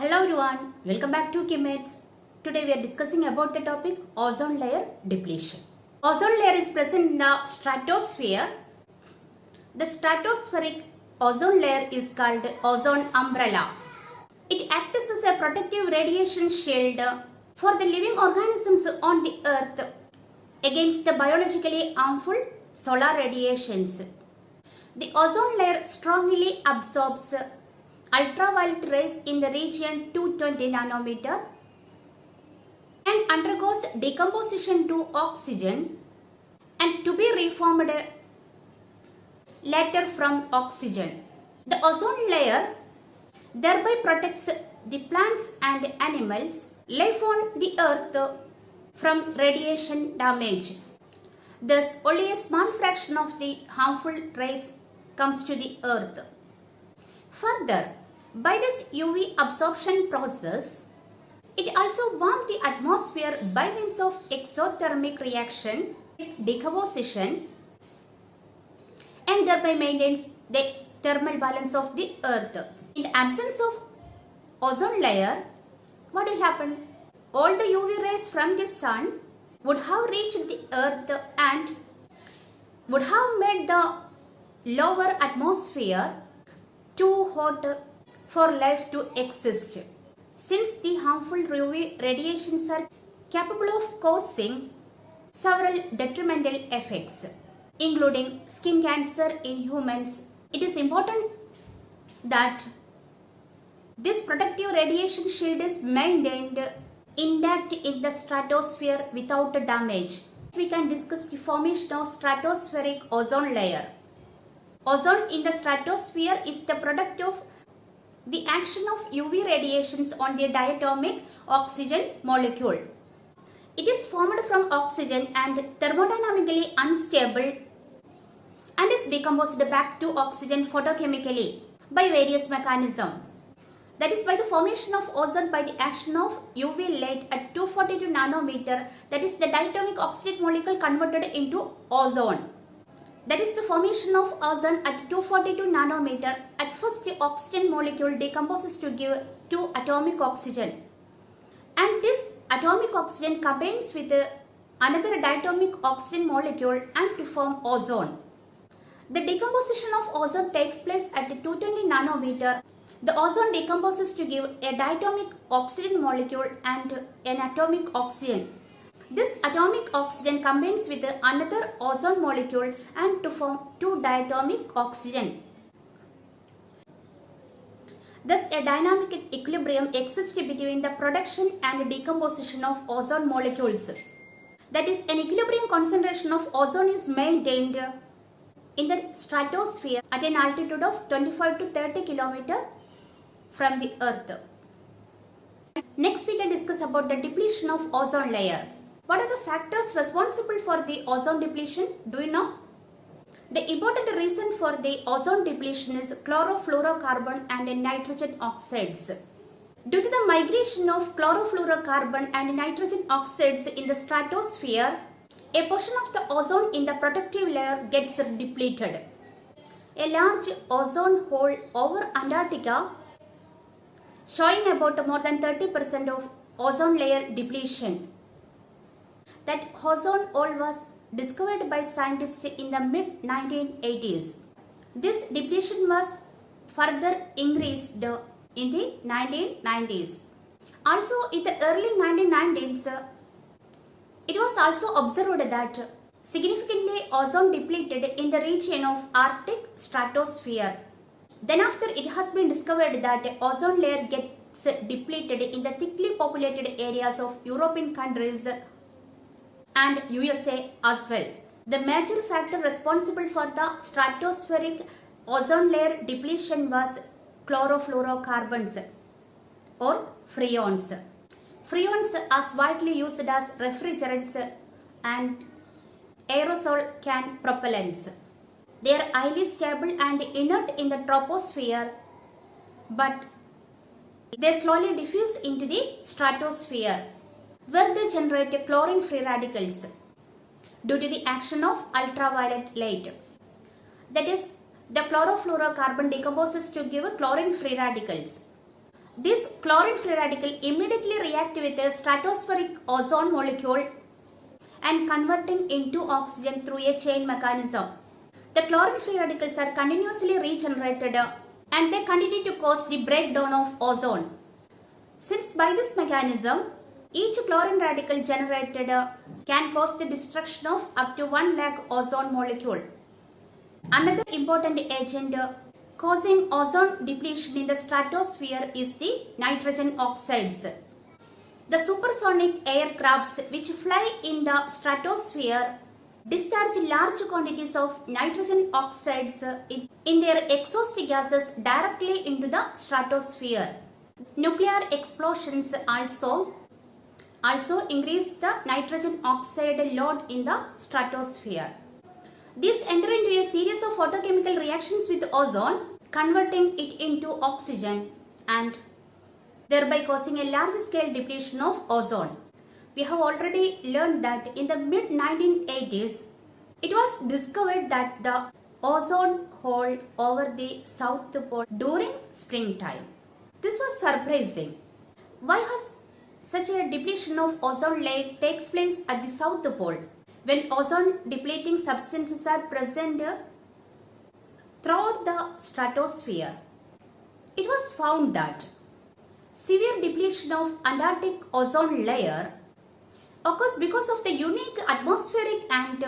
Hello everyone, welcome back to Kimmets. Today we are discussing about the topic ozone layer depletion. Ozone layer is present in the stratosphere. The stratospheric ozone layer is called ozone umbrella. It acts as a protective radiation shield for the living organisms on the earth against the biologically harmful solar radiations. The ozone layer strongly absorbs ultraviolet rays in the region 220 nanometer and undergoes decomposition to oxygen and to be reformed later from oxygen. The ozone layer thereby protects the plants and animals life on the earth from radiation damage. Thus, only a small fraction of the harmful rays comes to the earth. Further, by this UV absorption process, it also warms the atmosphere by means of exothermic reaction, decomposition, and thereby maintains the thermal balance of the earth. In the absence of ozone layer, what will happen? All the UV rays from the sun would have reached the earth and would have made the lower atmosphere too hot for life to exist. Since the harmful UV radiations are capable of causing several detrimental effects, including skin cancer in humans, it is important that this protective radiation shield is maintained intact in the stratosphere without damage. We can discuss the formation of stratospheric ozone layer. Ozone in the stratosphere is the product of the action of UV radiations on the diatomic oxygen molecule. It is formed from oxygen and thermodynamically unstable and is decomposed back to oxygen photochemically by various mechanisms. That is by the formation of ozone by the action of UV light at 242 nanometer, that is the diatomic oxygen molecule converted into ozone. That is the formation of ozone at 242 nanometer. At first, the oxygen molecule decomposes to give 2 atomic oxygen. And this atomic oxygen combines with another diatomic oxygen molecule and to form ozone. The decomposition of ozone takes place at 220 nanometer. The ozone decomposes to give a diatomic oxygen molecule and an atomic oxygen. This atomic oxygen combines with another ozone molecule and to form 2 diatomic oxygen. Thus, a dynamic equilibrium exists between the production and decomposition of ozone molecules. That is, an equilibrium concentration of ozone is maintained in the stratosphere at an altitude of 25 to 30 km from the earth. Next, we can discuss about the depletion of ozone layer. What are the factors responsible for the ozone depletion? Do you know? The important reason for the ozone depletion is chlorofluorocarbon and nitrogen oxides. Due to the migration of chlorofluorocarbon and nitrogen oxides in the stratosphere, a portion of the ozone in the protective layer gets depleted. A large ozone hole over Antarctica showing about more than 30% of ozone layer depletion. That ozone hole was discovered by scientists in the mid-1980s. This depletion was further increased in the 1990s. Also, in the early 1990s, it was also observed that significantly ozone depleted in the region of Arctic stratosphere. Then after, it has been discovered that ozone layer gets depleted in the thickly populated areas of European countries and USA as well. The major factor responsible for the stratospheric ozone layer depletion was chlorofluorocarbons or freons. Freons are widely used as refrigerants and aerosol can propellants. They are highly stable and inert in the troposphere, but they slowly diffuse into the stratosphere, where they generate chlorine free radicals due to the action of ultraviolet light. That is, the chlorofluorocarbon decomposes to give chlorine free radicals. This chlorine free radical immediately react with a stratospheric ozone molecule and converting into oxygen through a chain mechanism. The chlorine free radicals are continuously regenerated and they continue to cause the breakdown of ozone. Since by this mechanism, each chlorine radical generated can cause the destruction of up to 1 lakh ozone molecule. Another important agent causing ozone depletion in the stratosphere is the nitrogen oxides. The supersonic aircrafts which fly in the stratosphere discharge large quantities of nitrogen oxides in their exhaust gases directly into the stratosphere. Nuclear explosions also increase the nitrogen oxide load in the stratosphere. These enter into a series of photochemical reactions with ozone, converting it into oxygen and thereby causing a large scale depletion of ozone. We have already learned that in the mid-1980s, it was discovered that the ozone hole over the South Pole during springtime. This was surprising. Why has such a depletion of ozone layer takes place at the South Pole when ozone depleting substances are present throughout the stratosphere? It was found that severe depletion of Antarctic ozone layer occurs because of the unique atmospheric and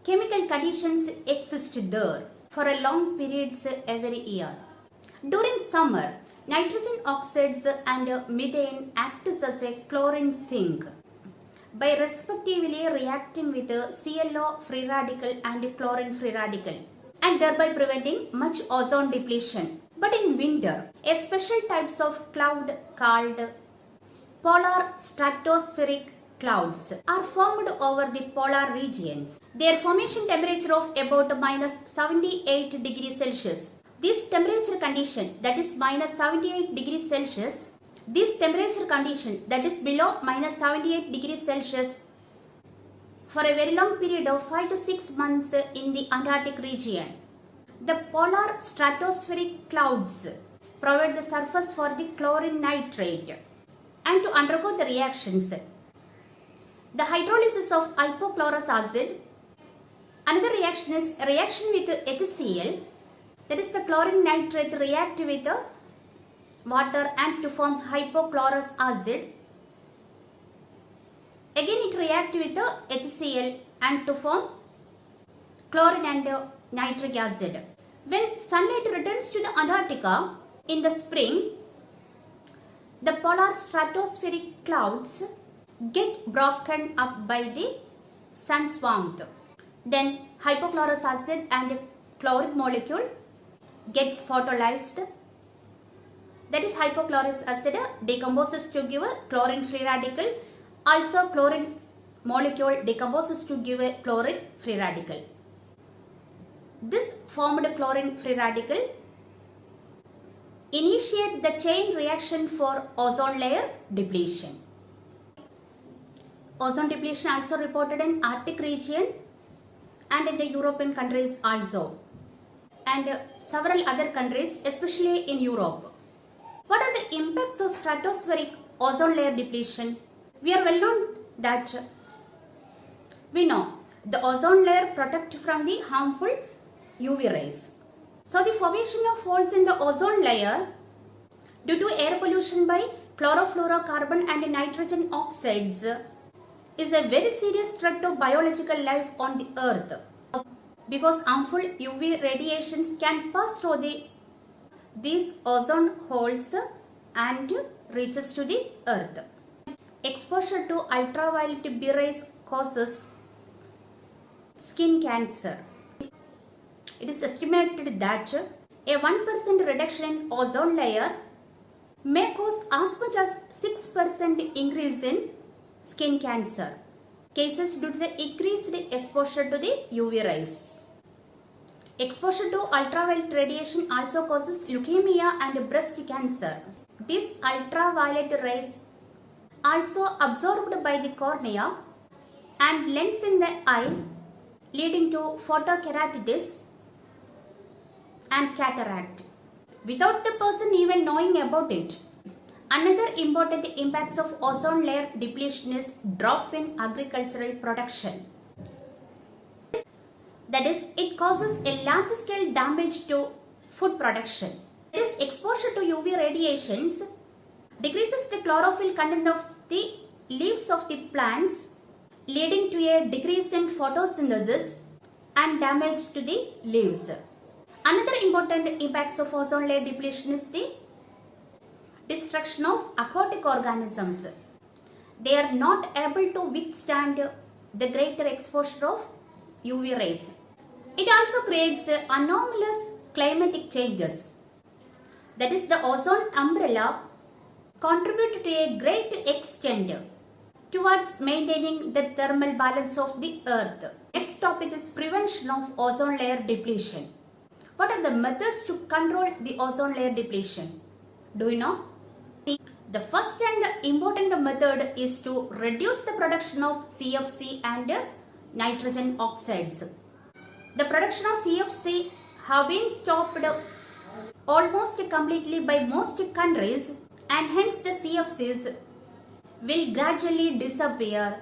chemical conditions exist there for a long periods every year. During summer, nitrogen oxides and methane act as a chlorine sink by respectively reacting with ClO free radical and chlorine free radical and thereby preventing much ozone depletion. But in winter, a special types of cloud called polar stratospheric clouds are formed over the polar regions. Their formation temperature of about minus 78 degrees Celsius. This temperature condition, that is minus 78 degrees Celsius, this temperature condition, that is below minus 78 degrees Celsius, for a very long period of 5 to 6 months in the Antarctic region. The polar stratospheric clouds provide the surface for the chlorine nitrate and to undergo the reactions. The hydrolysis of hypochlorous acid. Another reaction is a reaction with HCl, that is the chlorine nitrate react with water and to form hypochlorous acid. Again it react with HCl and to form chlorine and nitric acid. When sunlight returns to the Antarctica in the spring, the polar stratospheric clouds get broken up by the sun's warmth. Then hypochlorous acid and chlorine molecule gets photolyzed. That is hypochlorous acid decomposes to give a chlorine free radical. Also chlorine molecule decomposes to give a chlorine free radical. This formed chlorine free radical initiate the chain reaction for ozone layer depletion. Ozone depletion also reported in Arctic region and in the European countries also, and several other countries, especially in Europe. What are the impacts of stratospheric ozone layer depletion? We are well known that we know the ozone layer protects from the harmful UV rays. So the formation of holes in the ozone layer due to air pollution by chlorofluorocarbon and nitrogen oxides is a very serious threat to biological life on the earth, because harmful UV radiations can pass through these ozone holes and reaches to the earth. Exposure to ultraviolet B rays causes skin cancer. It is estimated that a 1% reduction in ozone layer may cause as much as 6% increase in skin cancer cases due to the increased exposure to the UV rays. Exposure to ultraviolet radiation also causes leukemia and breast cancer. These ultraviolet rays also absorbed by the cornea and lens in the eye, leading to photokeratitis and cataract. without the person even knowing about it. Another important impacts of ozone layer depletion is drop in agricultural production. That is, it causes a large scale damage to food production. This exposure to UV radiations decreases the chlorophyll content of the leaves of the plants, leading to a decrease in photosynthesis and damage to the leaves. Another important impacts of ozone layer depletion is the destruction of aquatic organisms. They are not able to withstand the greater exposure of UV rays. It also creates anomalous climatic changes. That is, the ozone umbrella contributes to a great extent towards maintaining the thermal balance of the earth. Next topic is prevention of ozone layer depletion. What are the methods to control the ozone layer depletion? Do you know? The first and important method is to reduce the production of CFC and nitrogen oxides. The production of CFC have been stopped almost completely by most countries, and hence the CFCs will gradually disappear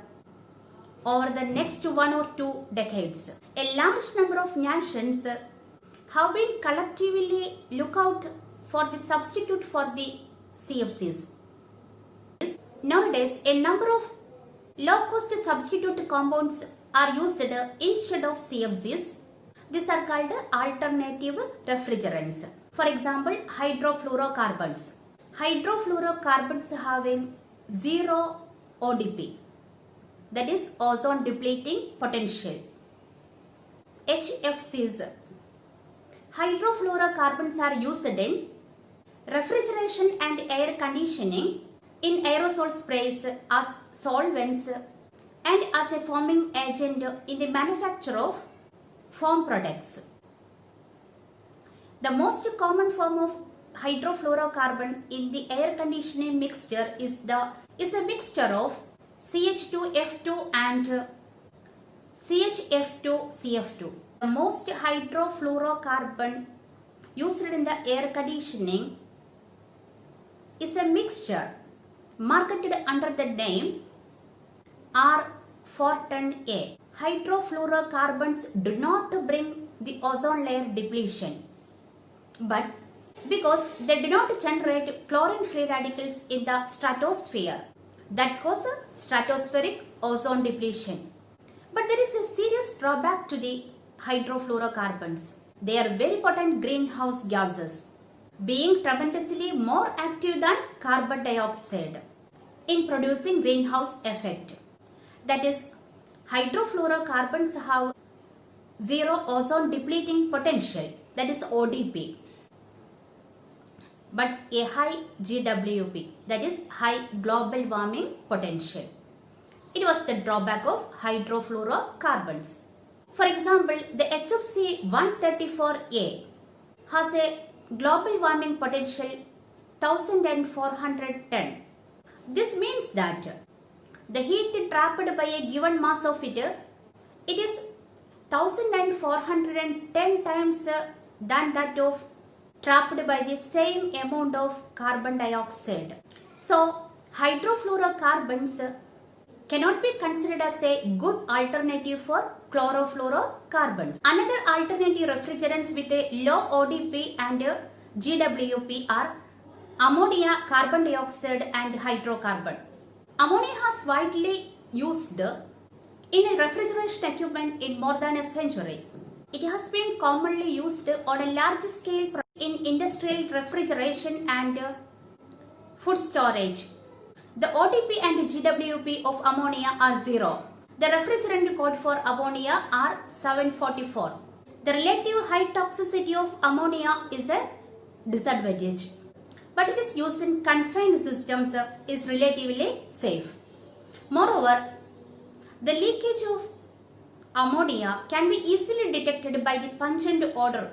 over the next 1 or 2 decades. A large number of nations have been collectively look out for the substitute for the CFCs. Nowadays, a number of low-cost substitute compounds are used instead of CFCs. These are called alternative refrigerants. For example, hydrofluorocarbons. Hydrofluorocarbons having zero ODP, that is ozone depleting potential. HFCs. Hydrofluorocarbons are used in refrigeration and air conditioning, in aerosol sprays, as solvents, and as a foaming agent in the manufacture of foam products. The most common form of hydrofluorocarbon in the air conditioning mixture is a mixture of CH2F2 and CHF2CF2. The most hydrofluorocarbon used in the air conditioning is a mixture marketed under the name R-410A. Hydrofluorocarbons do not bring the ozone layer depletion, but because they do not generate chlorine-free radicals in the stratosphere that cause stratospheric ozone depletion. But there is a serious drawback to the hydrofluorocarbons. They are very potent greenhouse gases, being tremendously more active than carbon dioxide in producing greenhouse effect. That is, hydrofluorocarbons have zero ozone depleting potential, that is ODP, but a high GWP, that is high global warming potential. It was the drawback of hydrofluorocarbons. For example, the HFC 134A has a global warming potential 1410. This means that the heat trapped by a given mass of it is 1410 times than that of trapped by the same amount of carbon dioxide. So, hydrofluorocarbons cannot be considered as a good alternative for chlorofluorocarbons. Another alternative refrigerants with a low ODP and GWP are ammonia, carbon dioxide and hydrocarbon. Ammonia has widely used in refrigeration equipment in more than a century. It has been commonly used on a large scale in industrial refrigeration and food storage. The ODP and GWP of ammonia are zero. The refrigerant code for ammonia are 744. The relative high toxicity of ammonia is a disadvantage, but its use in confined systems is relatively safe. Moreover, the leakage of ammonia can be easily detected by the pungent odor.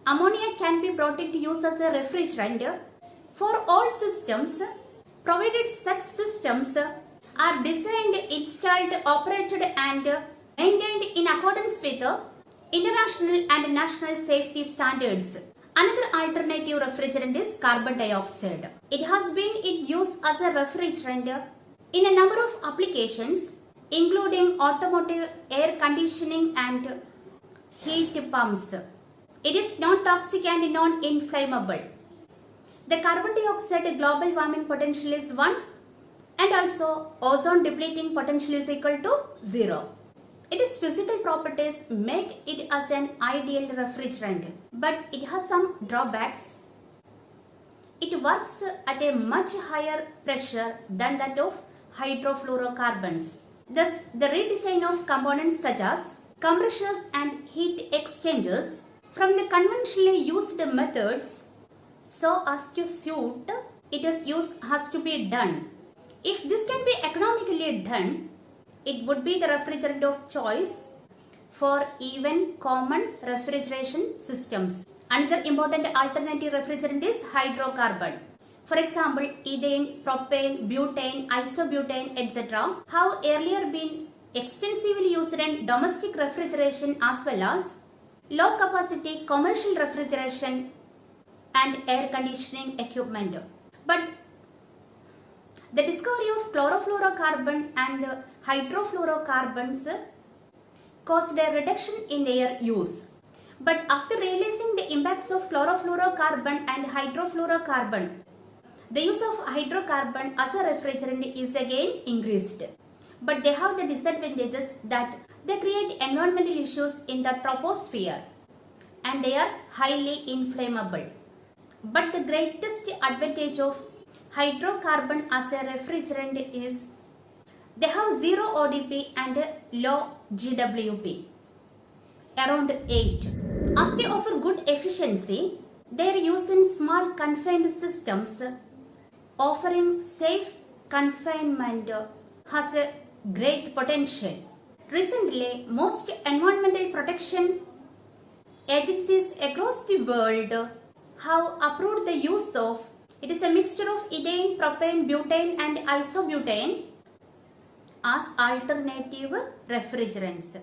Ammonia can be brought into use as a refrigerant for all systems, provided such systems are designed, installed, operated and maintained in accordance with international and national safety standards Another alternative refrigerant is carbon dioxide. It has been in use as a refrigerant in a number of applications, including automotive, air conditioning and heat pumps. It is non-toxic and non-inflammable. The carbon dioxide global warming potential is 1 and also ozone depleting potential is equal to 0. Its physical properties make it as an ideal refrigerant, but it has some drawbacks. It works at a much higher pressure than that of hydrofluorocarbons. Thus, the redesign of components such as compressors and heat exchangers from the conventionally used methods so as to suit its use has to be done. If this can be economically done, it would be the refrigerant of choice for even common refrigeration systems. Another important alternative refrigerant is hydrocarbon. For example, ethane, propane, butane, isobutane, etc. have earlier been extensively used in domestic refrigeration as well as low capacity commercial refrigeration and air conditioning equipment. But the discovery of chlorofluorocarbon and hydrofluorocarbons caused a reduction in their use. But after realizing the impacts of chlorofluorocarbon and hydrofluorocarbon, the use of hydrocarbon as a refrigerant is again increased. But they have the disadvantages that they create environmental issues in the troposphere and they are highly inflammable. But the greatest advantage of hydrocarbon as a refrigerant is they have zero ODP and low GWP, around 8. As they offer good efficiency, they are used in small confined systems. Offering safe confinement has a great potential. Recently, most environmental protection agencies across the world have approved the use of it is a mixture of ethane, propane, butane and isobutane as alternative refrigerants.